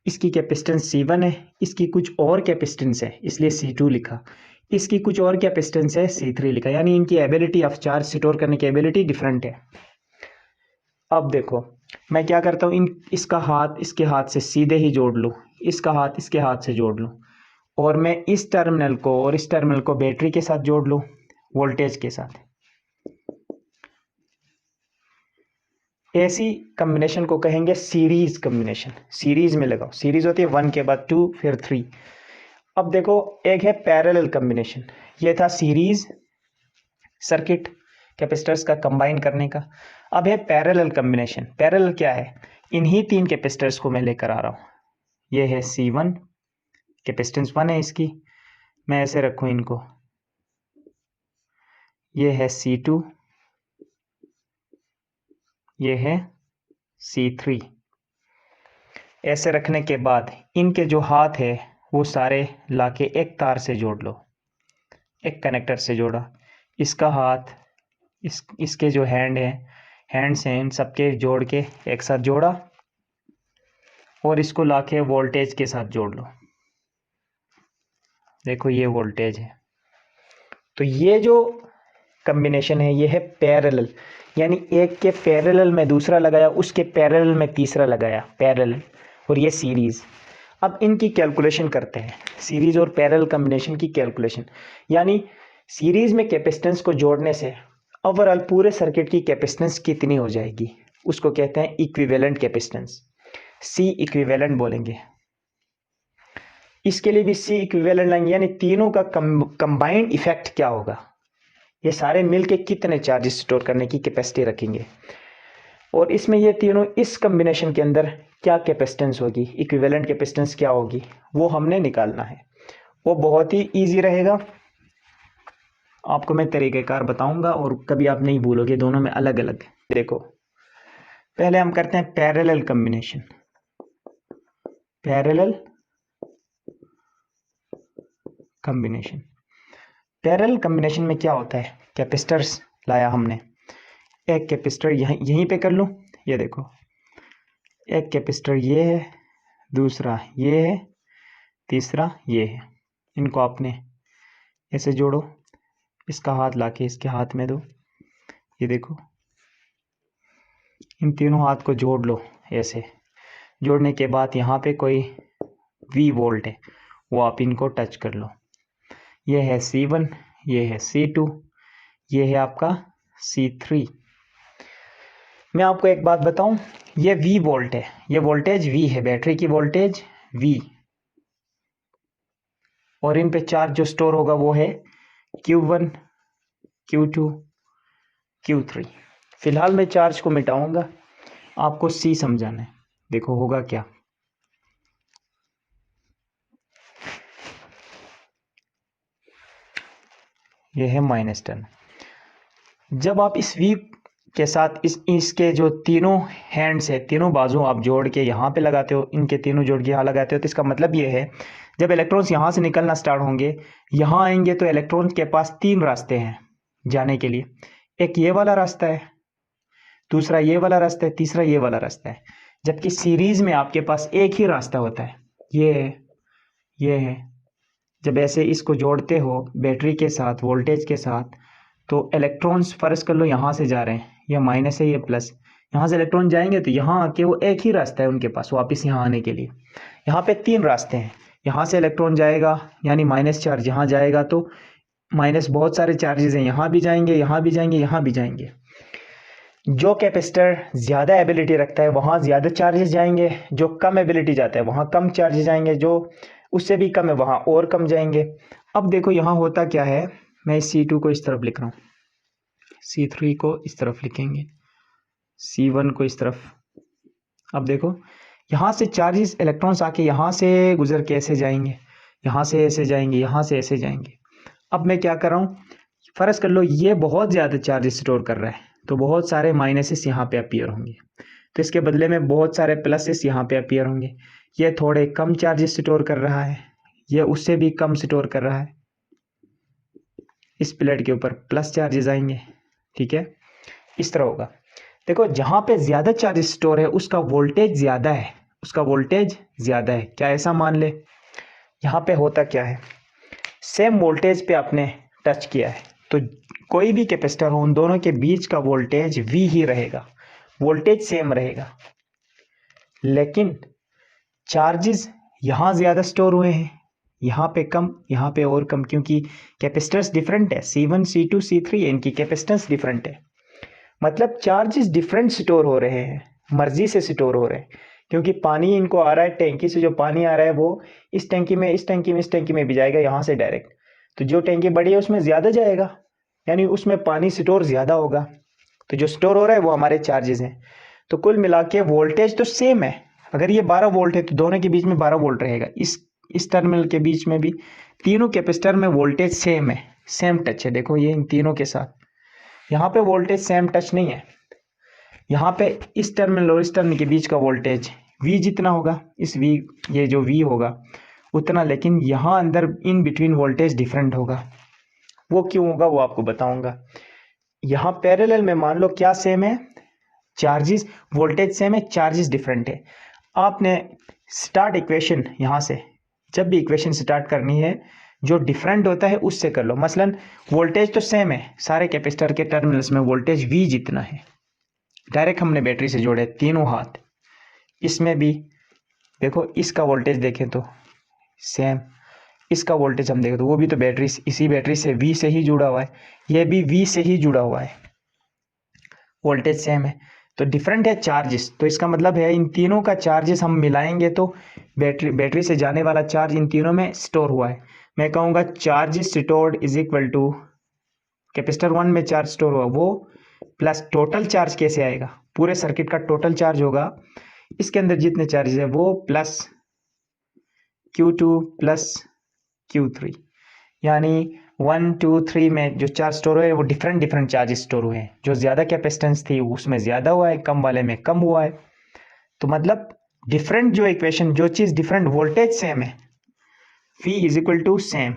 इसकी कैपेसिटेंस C1 है, इसकी कुछ और कैपेसिटेंस है इसलिए C2 लिखा, इसकी कुछ और कैपेसिटेंस है C3 लिखा, यानी इनकी एबिलिटी ऑफ चार्ज स्टोर करने की एबिलिटी डिफरेंट है। अब देखो मैं क्या करता हूँ, इसका हाथ इसके हाथ से सीधे ही जोड़ लूँ, इसका हाथ इसके हाथ से जोड़ लूँ, और मैं इस टर्मिनल को और इस टर्मिनल को बैटरी के साथ जोड़ लूँ, वोल्टेज के साथ। ऐसी कॉम्बिनेशन को कहेंगे सीरीज कॉम्बिनेशन। सीरीज में लगाओ, सीरीज होती है 1 के बाद 2 फिर 3। अब देखो एक है पैरेलल कॉम्बिनेशन, ये था सीरीज सर्किट कैपेसिटर्स का कंबाइन करने का। अब है पैरेलल कॉम्बिनेशन। पैरेलल क्या है, इन्हीं 3 कैपेसिटर्स को मैं लेकर आ रहा हूँ, ये है C1, कैपेसिटेंस 1 है इसकी, मैं ऐसे रखूँ इनको, ये है C2, ये है C3। ऐसे रखने के बाद इनके जो हाथ है वो सारे लाके एक तार से जोड़ लो, एक कनेक्टर से जोड़ा, इसका हाथ इसके जो हैंड्स हैं इन सबके जोड़ के एक साथ जोड़ा, और इसको लाके वोल्टेज के साथ जोड़ लो। देखो ये वोल्टेज है, तो ये जो कॉम्बिनेशन है ये है पैरेलल, यानी एक के पैरेलल में दूसरा लगाया, उसके पैरेलल में तीसरा लगाया, पैरेलल। और ये सीरीज। अब इनकी कैलकुलेशन करते हैं, सीरीज और पैरेलल कॉम्बिनेशन की कैलकुलेशन, यानी सीरीज में कैपेसिटेंस को जोड़ने से ओवरऑल पूरे सर्किट की कैपेसिटेंस कितनी हो जाएगी, उसको कहते हैं इक्विवेलेंट कैपेसिटेंस, सी इक्विवेलेंट बोलेंगे। इसके लिए भी सी इक्विवेलेंट लाएंगे, यानी तीनों का कंबाइंड इफेक्ट क्या होगा, ये सारे मिलके कितने चार्जेस स्टोर करने की कैपेसिटी रखेंगे, और इसमें ये तीनों इस कॉम्बिनेशन के अंदर क्या कैपेसिटेंस होगी, इक्विवेलेंट कैपेसिटेंस क्या होगी, वो हमने निकालना है। वो बहुत ही इजी रहेगा, आपको मैं तरीक़ेकार बताऊंगा और कभी आप नहीं भूलोगे, दोनों में अलग अलग। देखो पहले हम करते हैं parallel combination. Parallel combination, parallel combination में क्या होता है, कैपेसिटर्स लाया हमने, एक कैपेसिटर यहीं पे कर लूँ, ये देखो एक कैपेसिटर ये है, दूसरा ये है, तीसरा ये है, इनको आपने ऐसे जोड़ो, इसका हाथ लाके इसके हाथ में दो, ये देखो इन तीनों हाथ को जोड़ लो। ऐसे जोड़ने के बाद यहाँ पे कोई V वोल्ट है, वो आप इनको टच कर लो, ये है C1, ये है C2, ये है आपका C3। मैं आपको एक बात बताऊं, ये V वोल्ट है, ये वोल्टेज V है, बैटरी की वोल्टेज V, और इन पे चार्ज जो स्टोर होगा वो है Q1, Q2, Q3। फिलहाल मैं चार्ज को मिटाऊंगा, आपको C समझाना है। देखो होगा क्या, ये है -10। जब आप इस V के साथ इसके जो तीनों हैंड्स है, तीनों बाजू आप जोड़ के यहाँ पे लगाते हो, इनके तीनों जोड़ के यहाँ लगाते हो, तो इसका मतलब ये है जब इलेक्ट्रॉन्स यहाँ से निकलना स्टार्ट होंगे, यहाँ आएंगे, तो इलेक्ट्रॉन के पास 3 रास्ते हैं जाने के लिए। एक ये वाला रास्ता है, दूसरा ये वाला रास्ता है, तीसरा ये वाला रास्ता है। जबकि सीरीज में आपके पास एक ही रास्ता होता है, ये है, ये है। जब ऐसे इसको जोड़ते हो बैटरी के साथ, वोल्टेज के साथ, तो इलेक्ट्रॉन्स फर्ज कर लो यहाँ से जा रहे हैं, ये माइनस है, ये प्लस। यहाँ से इलेक्ट्रॉन जाएंगे तो यहाँ आके वो एक ही रास्ता है उनके पास वापस यहाँ आने के लिए। यहाँ पे 3 रास्ते हैं, यहाँ से इलेक्ट्रॉन जाएगा यानी माइनस चार्ज यहाँ जाएगा, तो माइनस बहुत सारे चार्जेस हैं, यहाँ भी जाएंगे, यहाँ भी जाएंगे, यहाँ भी जाएंगे। जो कैपेसिटर ज़्यादा एबिलिटी रखता है वहाँ ज़्यादा चार्जेस जाएंगे, जो कम एबिलिटी जाता है वहाँ कम चार्जेस जाएंगे, जो उससे भी कम है वहाँ और कम जाएंगे। अब देखो यहाँ होता क्या है, मैं इस C2 को इस तरफ लिख रहा हूँ, C3 को इस तरफ लिखेंगे, C1 को इस तरफ। अब देखो यहाँ से चार्जेस, इलेक्ट्रॉन्स आके यहाँ से गुजर के ऐसे जाएंगे, यहाँ से ऐसे जाएंगे, यहाँ से ऐसे जाएंगे। अब मैं क्या कर रहा हूँ, फ़र्ज़ कर लो ये बहुत ज़्यादा चार्जेस स्टोर कर रहा है, तो बहुत सारे माइनसेस यहाँ पे अपीयर होंगे, तो इसके बदले में बहुत सारे प्लसेस यहाँ पे अपीयर होंगे। ये थोड़े कम चार्जेस स्टोर कर रहा है, ये उससे भी कम स्टोर कर रहा है, इस प्लेट के ऊपर प्लस चार्जेस आएंगे, ठीक है, इस तरह होगा। देखो जहाँ पे ज़्यादा चार्जेस स्टोर है उसका वोल्टेज ज़्यादा है, उसका वोल्टेज ज़्यादा है, क्या ऐसा मान ले। यहाँ पे होता क्या है, सेम वोल्टेज पे आपने टच किया है, तो कोई भी कैपेसिटर हो उन दोनों के बीच का वोल्टेज V ही रहेगा, वोल्टेज सेम रहेगा। लेकिन चार्जेस यहाँ ज़्यादा स्टोर हुए हैं, यहाँ पे कम, यहाँ पे और कम, क्योंकि कैपेसिटर्स डिफरेंट है, C1, C2, C3, इनकी कैपेसिटेंस डिफरेंट है। मतलब चार्जेस डिफरेंट स्टोर हो रहे हैं, मर्जी से स्टोर हो रहे हैं, क्योंकि पानी इनको आ रहा है, टैंकी से जो पानी आ रहा है वो इस टैंकी में, इस टैंकी में, इस टैंकी में भी जाएगा यहाँ से डायरेक्ट। तो जो टैंकी बड़ी है उसमें ज़्यादा जाएगा, यानी उसमें पानी स्टोर ज़्यादा होगा, तो जो स्टोर हो रहा है वो हमारे चार्जेस हैं। तो कुल मिला के वोल्टेज तो सेम है, अगर ये 12 वोल्ट है तो दोनों के बीच में 12 वोल्ट रहेगा, इस टर्मिनल के बीच में भी तीनों कैपेसिटर में वोल्टेज सेम है, सेम टच है। देखो ये इन तीनों के साथ यहाँ पे वोल्टेज सेम टच नहीं है, यहाँ पे इस टर्मिनल और इस टर्मिनल के बीच का वोल्टेज V जितना होगा, इस V, ये जो V होगा उतना, लेकिन यहाँ अंदर इन बिटवीन वोल्टेज डिफरेंट होगा। वो क्यों होगा वो आपको बताऊंगा। यहाँ पैरेलल में मान लो क्या सेम है, चार्जेस, वोल्टेज सेम है, चार्जेस डिफरेंट है। आपने स्टार्ट इक्वेशन यहाँ से, जब भी इक्वेशन स्टार्ट करनी है जो डिफरेंट होता है उससे कर लो। मसलन वोल्टेज तो सेम है, सारे कैपेसिटर के टर्मिनल्स में वोल्टेज V जितना है, डायरेक्ट हमने बैटरी से जोड़े तीनों हाथ। इसमें भी देखो इसका वोल्टेज देखें तो सेम, इसका वोल्टेज हम देखें तो वो भी तो बैटरी, इसी बैटरी से V से ही जुड़ा हुआ है, ये भी V से ही जुड़ा हुआ है, वोल्टेज सेम है, तो डिफरेंट है चार्जेस। तो इसका मतलब है इन तीनों का चार्जेस हम मिलाएंगे तो बैटरी से जाने वाला चार्ज इन तीनों में स्टोर हुआ है। मैं कहूँगा charge stored is equal to capacitor 1 में चार्ज स्टोर हुआ वो प्लस टोटल चार्ज कैसे आएगा, पूरे सर्किट का टोटल चार्ज होगा, इसके अंदर जितने चार्जेस है वो प्लस Q2 प्लस Q3, यानी 1, 2, 3 में जो चार्ज स्टोर हुए वो डिफरेंट डिफरेंट चार्जेस स्टोर हुए हैं। जो ज़्यादा कैपेसिटेंस थी उसमें ज़्यादा हुआ है, कम वाले में कम हुआ है। तो मतलब डिफरेंट जो इक्वेशन, जो चीज़ डिफरेंट, वोल्टेज सेम है, V is equal to same,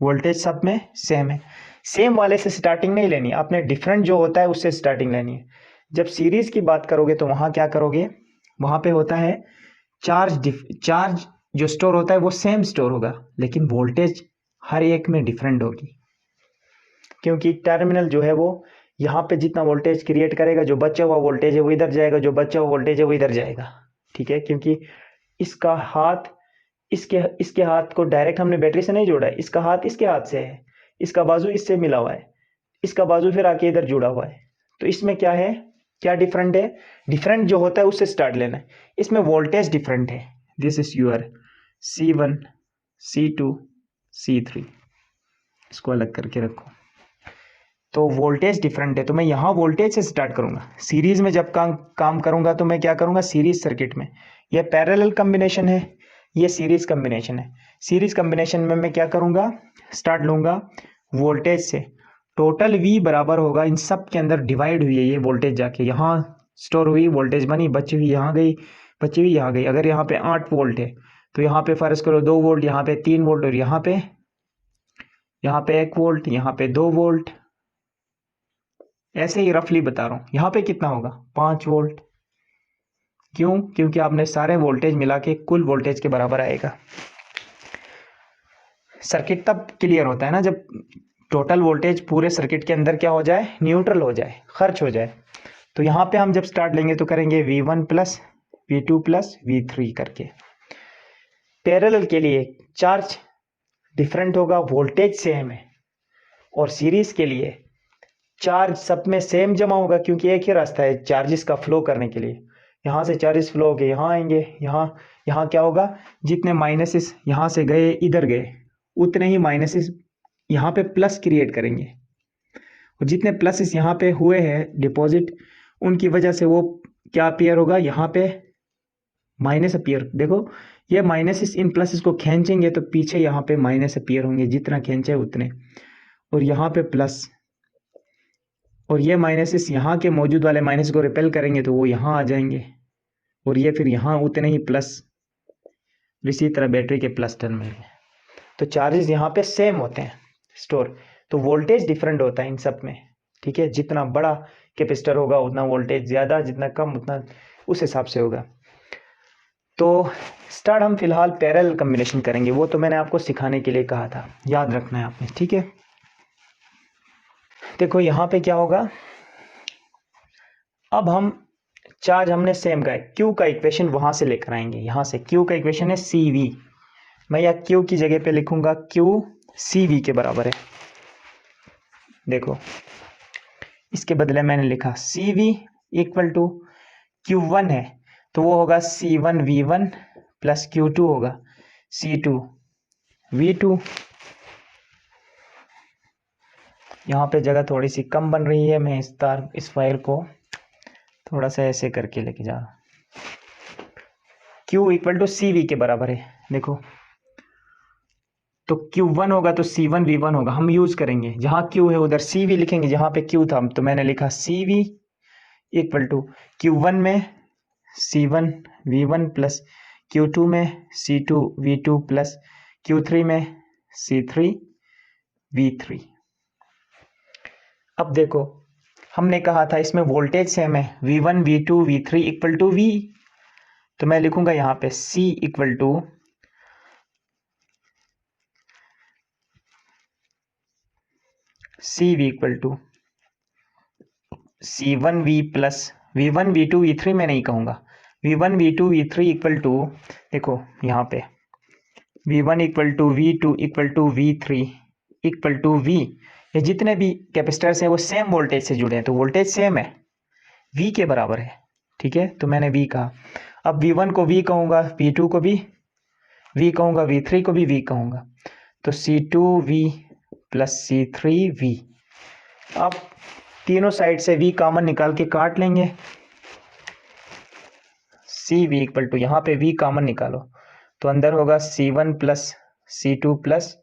voltage सब में सेम है। सेम वाले से स्टार्टिंग नहीं लेनी, आपने डिफरेंट जो होता है उससे स्टार्टिंग लेनी है। जब सीरीज की बात करोगे तो वहाँ क्या करोगे, वहाँ पे होता है चार्ज जो स्टोर होता है वो सेम स्टोर होगा, लेकिन वोल्टेज हर एक में डिफरेंट होगी, क्योंकि टर्मिनल जो है वो यहाँ पे जितना वोल्टेज क्रिएट करेगा, जो बचा हुआ वोल्टेज है वो इधर जाएगा, जो बचा हुआ वोल्टेज है वो इधर जाएगा, ठीक है, क्योंकि इसका हाथ इसके हाथ को डायरेक्ट हमने बैटरी से नहीं जोड़ा है, इसका हाथ इसके हाथ से है, इसका बाजू इससे मिला हुआ है, इसका बाजू फिर आके इधर जुड़ा हुआ है। तो इसमें क्या है, क्या डिफरेंट है? डिफरेंट जो होता है उससे स्टार्ट लेना है। इसमें वोल्टेज डिफरेंट है। This is your C1 C2 C3, इसको अलग करके रखो। तो वोल्टेज डिफरेंट है, तो मैं यहाँ वोल्टेज से स्टार्ट करूंगा। सीरीज में जब काम करूंगा तो मैं क्या करूंगा, सीरीज सर्किट में। यह पैरेलल कॉम्बिनेशन है, ये सीरीज कॉम्बिनेशन है। सीरीज कॉम्बिनेशन में मैं क्या करूंगा, स्टार्ट लूंगा वोल्टेज से। टोटल V बराबर होगा, इन सब के अंदर डिवाइड हुई है ये वोल्टेज, जाके यहाँ स्टोर हुई, वोल्टेज बनी, बची हुई यहाँ गई, बची हुई यहाँ गई। अगर यहाँ पे 8 वोल्ट है तो यहाँ पे फर्ज करो 2 वोल्ट, यहाँ पे 3 वोल्ट, और यहाँ पे 1 वोल्ट, यहाँ पे 2 वोल्ट। ऐसे ही रफली बता रहा हूँ। यहाँ पे कितना होगा, 5 वोल्ट। क्यों? क्योंकि आपने सारे वोल्टेज मिला के कुल वोल्टेज के बराबर आएगा। सर्किट तब क्लियर होता है ना जब टोटल वोल्टेज पूरे सर्किट के अंदर क्या हो जाए, न्यूट्रल हो जाए, खर्च हो जाए। तो यहाँ पे हम जब स्टार्ट लेंगे तो करेंगे V1 plus V2 plus V3 करके। पैरेलल के लिए चार्ज डिफरेंट होगा, वोल्टेज सेम है। और सीरीज के लिए चार्ज सब में सेम जमा होगा, क्योंकि एक ही रास्ता है चार्जेस का फ्लो करने के लिए। यहाँ से चार्जेस फ्लो होके यहाँ आएंगे, यहाँ क्या होगा, जितने माइनसेस यहाँ से गए इधर गए, उतने ही माइनसेस यहाँ पे प्लस क्रिएट करेंगे। और जितने प्लसेस यहाँ पे हुए हैं डिपॉजिट, उनकी वजह से वो क्या अपीयर होगा, यहाँ पे माइनस अपीयर। देखो ये माइनसेस इन प्लसेस को खींचेंगे तो पीछे यहाँ पे माइनस अपीयर होंगे, जितना खींचे उतने। और यहाँ पे प्लस, और ये माइनसेस यहाँ के मौजूद वाले माइनस को रिपेल करेंगे तो वो यहाँ आ जाएंगे, और ये फिर यहाँ उतने ही प्लस। इसी तरह बैटरी के प्लस टर्मिनल में तो चार्जेस यहाँ पे सेम होते हैं स्टोर, तो वोल्टेज डिफरेंट होता है इन सब में। ठीक है, जितना बड़ा कैपेसिटर होगा उतना वोल्टेज ज़्यादा, जितना कम उतना उस हिसाब से होगा। तो स्टार्ट हम फिलहाल पैरेलल कॉम्बिनेशन करेंगे, वो तो मैंने आपको सिखाने के लिए कहा था, याद रखना है आपने। ठीक है, देखो यहाँ पे क्या होगा, अब हम चार्ज हमने सेम का है, Q का इक्वेशन वहां से लेकर आएंगे। यहाँ से Q का इक्वेशन है CV, मैं या Q की जगह पे लिखूंगा Q CV के बराबर है। देखो इसके बदले मैंने लिखा CV इक्वल टू Q1 है तो वो होगा C1 V1 प्लस Q2 होगा C2 V2। यहाँ पे जगह थोड़ी सी कम बन रही है, मैं इस फाइल को थोड़ा सा ऐसे करके लेके जा रहा हूँ। Q इक्वल टू CV के बराबर है। देखो तो Q1 होगा तो C1 V1 होगा, हम यूज करेंगे, जहाँ Q है उधर CV लिखेंगे, जहाँ पे Q था तो मैंने लिखा CV इक्वल टू Q1 में C1 V1 प्लस Q2 में C2 V2 प्लस Q3 में C3 V3। अब देखो हमने कहा था इसमें वोल्टेज सेम है, V1 V2 V3 equal to V, तो मैं लिखूंगा यहाँ पे C equal to CV equal to C1 V plus V1 V2 V3 मैं नहीं कहूँगा, V1 V2 V3 equal to, देखो यहाँ पे V1 equal to V2 equal to V3 equal to V। ये जितने भी कैपेसिटर्स हैं वो सेम वोल्टेज से जुड़े हैं, तो वोल्टेज सेम है, V के बराबर है। ठीक है, तो मैंने V कहा। अब V1 को V कहूँगा, V2 को भी V कहूँगा, V3 को भी V कहूँगा, तो C2V प्लस C3V। अब तीनों साइड से V कॉमन निकाल के काट लेंगे। CV इक्वल टू, यहाँ पे V कॉमन निकालो तो अंदर होगा C1 plus C2 plus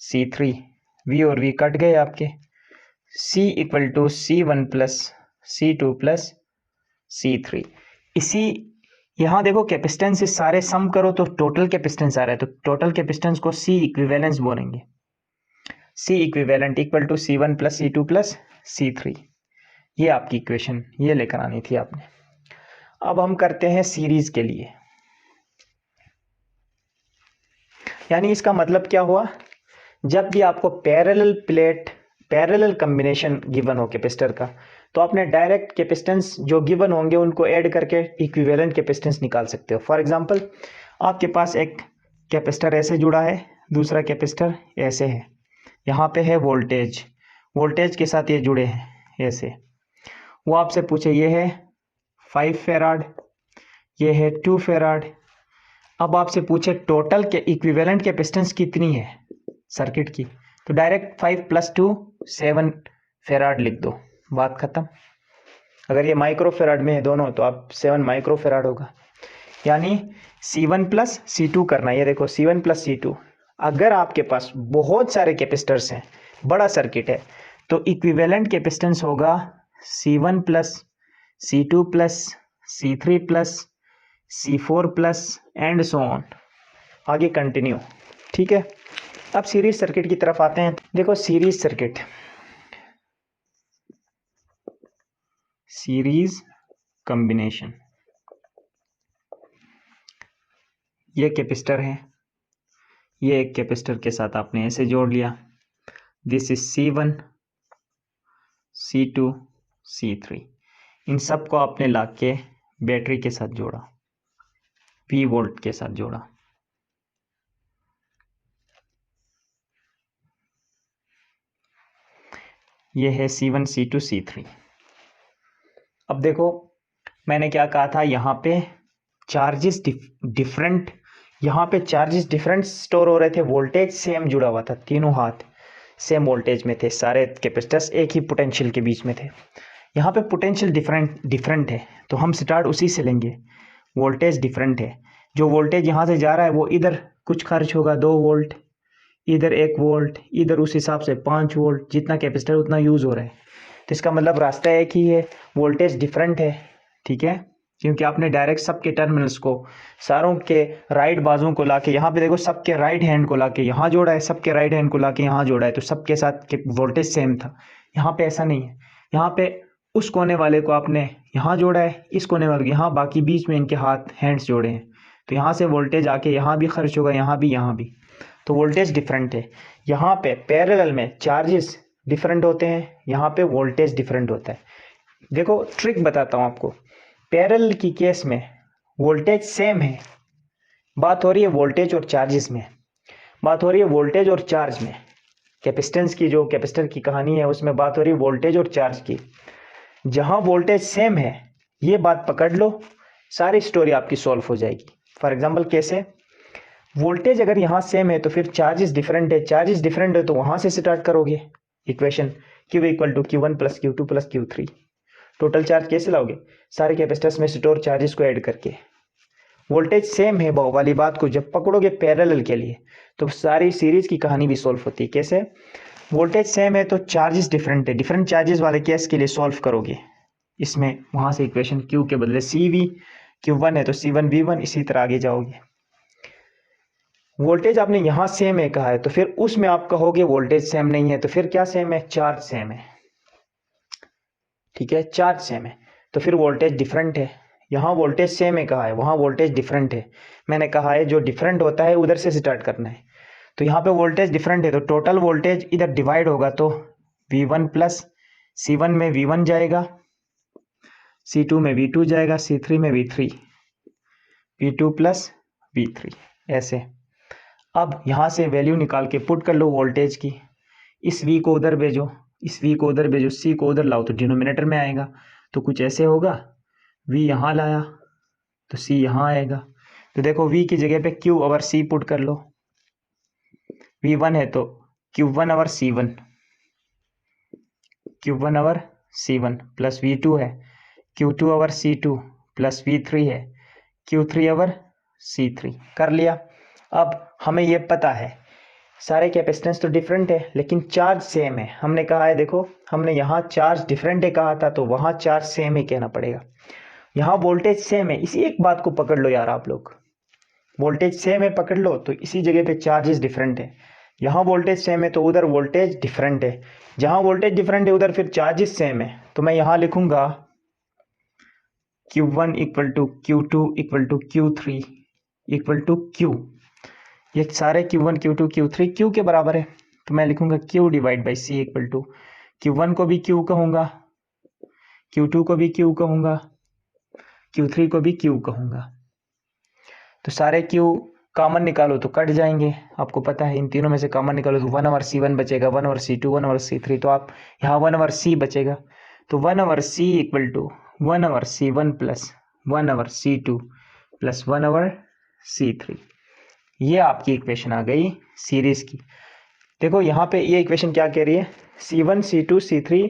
C3, V और V कट गए आपके। C equal to C1 plus C2 plus C3। इसी यहाँ देखो कैपेसिटेंस सारे सम करो तो टोटल कैपेसिटेंस आ रहा है, तो टोटल कैपेसिटेंस को C इक्विवेलेंस बोलेंगे। C equivalent equal to C1 plus C2 plus C3। ये आपकी इक्वेशन ये लेकर आनी थी आपने। अब हम करते हैं सीरीज के लिए, यानी इसका मतलब क्या हुआ, जब भी आपको पैरेलल कॉम्बिनेशन गिवन हो कैपेसिटर का, तो आपने डायरेक्ट कैपेसिटेंस जो गिवन होंगे उनको ऐड करके इक्विवेलेंट कैपेसिटेंस निकाल सकते हो। फॉर एग्जांपल आपके पास एक कैपेसिटर ऐसे जुड़ा है, दूसरा कैपेसिटर ऐसे है, यहाँ पे है वोल्टेज, वोल्टेज के साथ ये जुड़े हैं ऐसे। वो आपसे पूछे ये है 5 फेराड, ये है 2 फेराड। अब आपसे पूछे टोटल के इक्विवेलेंट कैपेसिटेंस कितनी है सर्किट की, तो डायरेक्ट 5 + 2 7 फेराड लिख दो, बात खत्म। अगर ये माइक्रो फेराड में है दोनों तो आप 7 माइक्रो फेराड होगा, यानी C1 + C2 करना। ये देखो C1 + C2। अगर आपके पास बहुत सारे कैपेसिटर्स हैं, बड़ा सर्किट है, तो इक्विवेलेंट कैपेसिटेंस होगा C1 + C2 + C3 + C4 + and so on, आगे कंटिन्यू। ठीक है, अब सीरीज सर्किट की तरफ आते हैं। देखो सीरीज सर्किट, सीरीज कॉम्बिनेशन, ये कैपेसिटर है, ये एक कैपेसिटर के साथ आपने ऐसे जोड़ लिया, this is C1 C2 C3, इन सब को आपने लाके बैटरी के साथ जोड़ा, V वोल्ट के साथ जोड़ा। ये है C1 C2 C3। अब देखो मैंने क्या कहा था, यहाँ पे चार्जेस डिफरेंट, यहाँ पे चार्जेस डिफरेंट स्टोर हो रहे थे, वोल्टेज सेम जुड़ा हुआ था, तीनों हाथ सेम वोल्टेज में थे, सारे कैपेसिटर्स एक ही पोटेंशियल के बीच में थे। यहाँ पे पोटेंशियल डिफरेंट है, तो हम स्टार्ट उसी से लेंगे। वोल्टेज डिफरेंट है, जो वोल्टेज यहाँ से जा रहा है वो इधर कुछ खर्च होगा 2 वोल्ट, इधर 1 वोल्ट, इधर उस हिसाब से 5 वोल्ट, जितना कैपेसिटर उतना यूज़ हो रहा है। तो इसका मतलब रास्ता एक ही है, वोल्टेज डिफरेंट है। ठीक है, क्योंकि आपने डायरेक्ट सबके टर्मिनल्स को, सारों के राइट बाजुओं को लाके यहाँ पे देखो, सबके राइट हैंड को लाके यहाँ जोड़ा है, सबके राइट हैंड को लाके यहाँ जोड़ा है, तो सबके साथ वोल्टेज सेम था। यहाँ पे ऐसा नहीं है, यहाँ पे उस कोने वाले को आपने यहाँ जोड़ा है, इस कोने वाले को यहाँ, बाकी बीच में इनके हाथ हैंड्स जोड़े हैं, तो यहाँ से वोल्टेज आके यहाँ भी खर्च होगा, यहाँ भी, यहाँ भी, तो वोल्टेज डिफरेंट है। यहाँ पे पैरेलल में चार्जेस डिफरेंट होते हैं, यहाँ पे वोल्टेज डिफरेंट होता है। देखो ट्रिक बताता हूँ आपको, पैरेलल की केस में वोल्टेज सेम है, बात हो रही है वोल्टेज और चार्जेस में, बात हो रही है वोल्टेज और चार्ज में। कैपेसिटेंस की जो कैपेसिटर की कहानी है उसमें बात हो रही है वोल्टेज और चार्ज की। जहां वोल्टेज सेम है, ये बात पकड़ लो, सारी स्टोरी आपकी सॉल्व हो जाएगी। फॉर एग्जांपल कैसे, वोल्टेज अगर यहाँ सेम है तो फिर चार्जेस डिफरेंट है, चार्जेस डिफरेंट है तो वहां से स्टार्ट करोगे equation, Q = Q1 + Q2 + Q3। Total charge कैसे लाओगे, सारे कैपेसिटर्स में स्टोर चार्जेस को ऐड करके। वोल्टेज सेम है वाली बात को जब पकड़ोगे पैरेलल के लिए, तो सारी सीरीज की कहानी भी सॉल्व होती है। कैसे, वोल्टेज सेम है तो चार्जेस डिफरेंट है, डिफरेंट चार्जेस वाले केस के लिए सॉल्व करोगे इसमें, वहां से इक्वेशन Q के बदले CV, Q1 है तो C1 V1, इसी तरह आगे जाओगे। वोल्टेज आपने यहां सेम है कहा है, तो फिर उसमें आप कहोगे वोल्टेज सेम नहीं है, तो फिर क्या सेम है, चार्ज सेम है। ठीक है, चार्ज सेम है, तो फिर वोल्टेज डिफरेंट है। यहाँ वोल्टेज सेम है कहा है, वहाँ वोल्टेज डिफरेंट है। मैंने कहा है जो डिफरेंट होता है उधर से स्टार्ट करना है, तो यहाँ पे वोल्टेज डिफरेंट है तो टोटल वोल्टेज इधर डिवाइड होगा, तो V1 + C1 में V1 जाएगा, C2 में V2 जाएगा, C3 में V3, V2 + V3, ऐसे। अब यहाँ से वैल्यू निकाल के पुट कर लो वोल्टेज की, इस V को उधर भेजो, इस V को उधर भेजो, C को उधर लाओ तो डिनोमिनेटर में आएगा, तो कुछ ऐसे होगा, V यहाँ लाया तो C यहाँ आएगा, तो देखो V की जगह पे Q/C पुट कर लो, V1 है तो Q1/C1, Q1/C1 प्लस V2 है Q2/C2 प्लस V3 है Q3/C3, कर लिया। अब हमें ये पता है सारे कैपेसिटेंस तो डिफरेंट है लेकिन चार्ज सेम है, हमने कहा है, देखो हमने यहाँ चार्ज डिफरेंट है कहा था, तो वहाँ चार्ज सेम ही कहना पड़ेगा। यहाँ वोल्टेज सेम है, इसी एक बात को पकड़ लो यार आप लोग, वोल्टेज सेम है पकड़ लो, तो इसी जगह पे चार्जेस डिफरेंट है। यहाँ वोल्टेज सेम है तो उधर वोल्टेज डिफरेंट है, जहाँ वोल्टेज डिफरेंट है उधर फिर चार्जेस सेम है, तो मैं यहाँ लिखूंगा Q1 = Q2 = Q3 = Q, ये सारे Q1 Q2 Q3 Q के बराबर है, तो मैं लिखूंगा Q/C = Q1 को भी Q कहूंगा, Q2 को भी Q कहूंगा, Q3 को भी Q कहूंगा, तो सारे Q कॉमन निकालो तो कट जाएंगे, आपको पता है इन तीनों में से कॉमन निकालो तो 1/C1 बचेगा, 1/C2, 1/C3, तो आप यहाँ 1/C बचेगा, तो 1/C equal to 1/C1 plus 1/C2 plus 1/C3। ये आपकी इक्वेशन आ गई सीरीज की। देखो यहाँ पे ये इक्वेशन क्या कह रही है, C1 C2 C3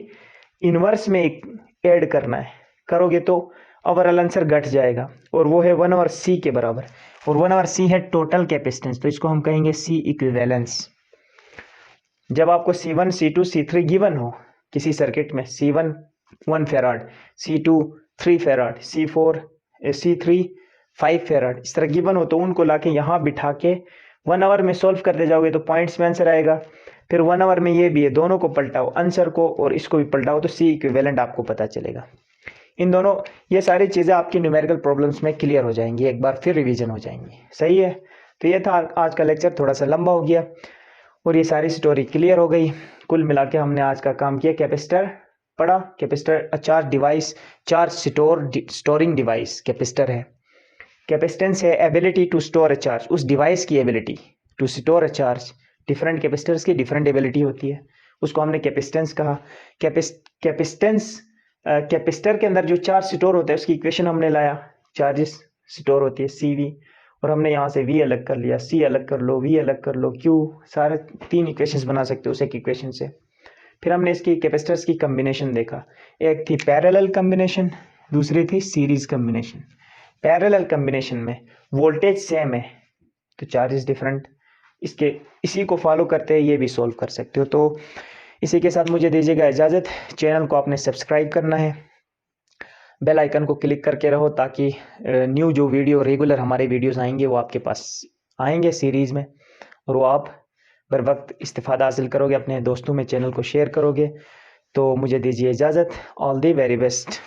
इनवर्स में ऐड करना है, करोगे तो ओवरऑल आंसर घट जाएगा, और वो है 1/C के बराबर, और 1/C है टोटल कैपेसिटेंस, तो इसको हम कहेंगे C इक्विवेलेंस। जब आपको C1 C2 C3 गिवन हो किसी सर्किट में, C1 1 farad, C2 3 farad, C3 5 farad, इस तरह गिवन हो, तो उनको लाके यहाँ बिठा के 1 आवर में सॉल्व करते जाओगे तो पॉइंट्स में आंसर आएगा। फिर 1 आवर में ये भी है, दोनों को पलटाओ, आंसर को और इसको भी पलटाओ, तो C इक्विवेलेंट आपको पता चलेगा। इन दोनों, ये सारी चीज़ें आपकी न्यूमेरिकल प्रॉब्लम्स में क्लियर हो जाएंगी, एक बार फिर रिवीजन हो जाएंगी। सही है, तो ये था आज का लेक्चर, थोड़ा सा लंबा हो गया और ये सारी स्टोरी क्लियर हो गई। कुल मिला के हमने आज का काम किया, कैपेसिटर पढ़ा, capacitor charge device, charge storing device capacitor है। कैपेसिटेंस है ability to store a charge, उस डिवाइस की ability to store a charge. Different capacitors की डिफरेंट एबिलिटी होती है, उसको हमने कैपेसिटेंस कहा। कैपेसिटर के अंदर जो चार्ज स्टोर होता है उसकी इक्वेशन हमने लाया, चार्जेस स्टोर होती है CV, और हमने यहाँ से V अलग कर लिया, C अलग कर लो, V अलग कर लो, Q, सारे 3 इक्वेशंस बना सकते हो उस एक इक्वेशन से। फिर हमने इसकी कैपेसिटर्स की कम्बिनेशन देखा, एक थी पैरेलल कम्बिनेशन, दूसरी थी सीरीज कम्बिनेशन। पैरेलल कम्बिनेशन में वोल्टेज सेम है तो चार्जेस डिफरेंट, इसी को फॉलो करते हैं ये भी सोल्व कर सकते हो। तो इसी के साथ मुझे दीजिएगा इजाज़त। चैनल को आपने सब्सक्राइब करना है, बेल आइकन को क्लिक करके रहो, ताकि न्यू जो वीडियो रेगुलर हमारे वीडियोस आएंगे वो आपके पास आएंगे सीरीज़ में, और वो आप बर वक्त इस्तिफ़ादा हासिल करोगे, अपने दोस्तों में चैनल को शेयर करोगे। तो मुझे दीजिए इजाज़त। All the very best.